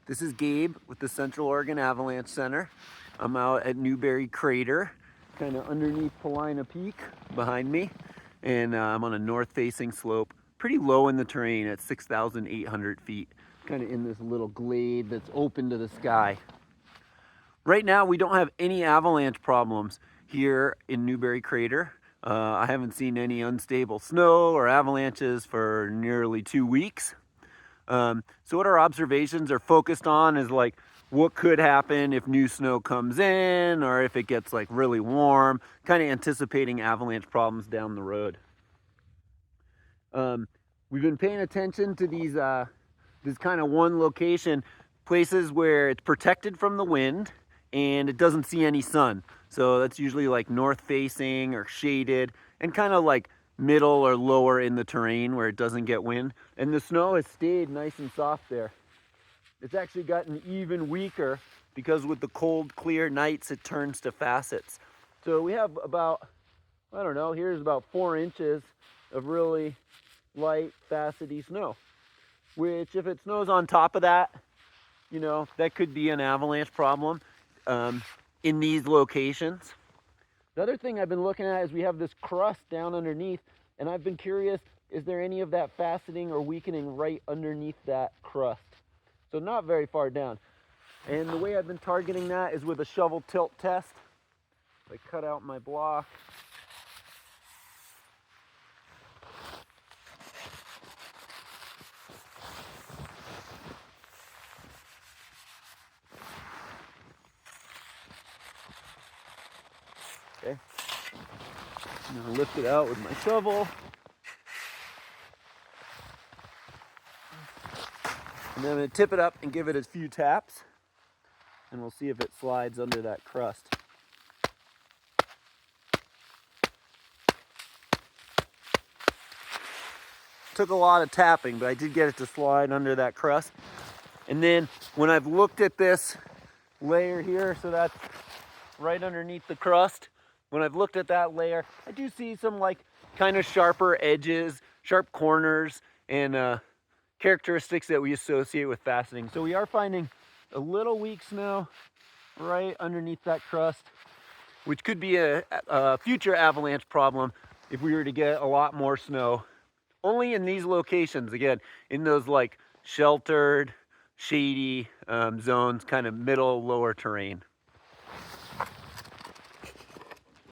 This is Gabe with the Central Oregon Avalanche Center. I'm out at Newberry Crater, kind of underneath Paulina Peak behind me, and I'm on a north-facing slope, pretty low in the terrain at 6,800 feet, kind of in this little glade that's open to the sky. Right now, we don't have any avalanche problems here in Newberry Crater. I haven't seen any unstable snow or avalanches for nearly 2 weeks. So what our observations are focused on is like what could happen if new snow comes in or if it gets like really warm, kind of anticipating avalanche problems down the road. We've been paying attention to these this kind of one location, places where it's protected from the wind and it doesn't see any sun. So that's usually like north facing or shaded and kind of like middle or lower in the terrain where it doesn't get wind. And the snow has stayed nice and soft there. It's actually gotten even weaker because with the cold, clear nights, it turns to facets. So we have about, I don't know, here's about 4 inches of really light, facety snow, which if it snows on top of that, you know, that could be an avalanche problem in these locations. The other thing I've been looking at is we have this crust down underneath, and I've been curious, is there any of that faceting or weakening right underneath that crust? So not very far down. And the way I've been targeting that is with a shovel tilt test. I cut out my block. Okay. I'm gonna lift it out with my shovel. And then I'm gonna tip it up and give it a few taps. And we'll see if it slides under that crust. Took a lot of tapping, but I did get it to slide under that crust. And then when I've looked at this layer here, so that's right underneath the crust, when I've looked at that layer, I do see some like kind of sharper edges, sharp corners, and characteristics that we associate with faceting. So we are finding a little weak snow right underneath that crust, which could be a future avalanche problem if we were to get a lot more snow. Only in these locations, again, in those like sheltered, shady zones, kind of middle, lower terrain.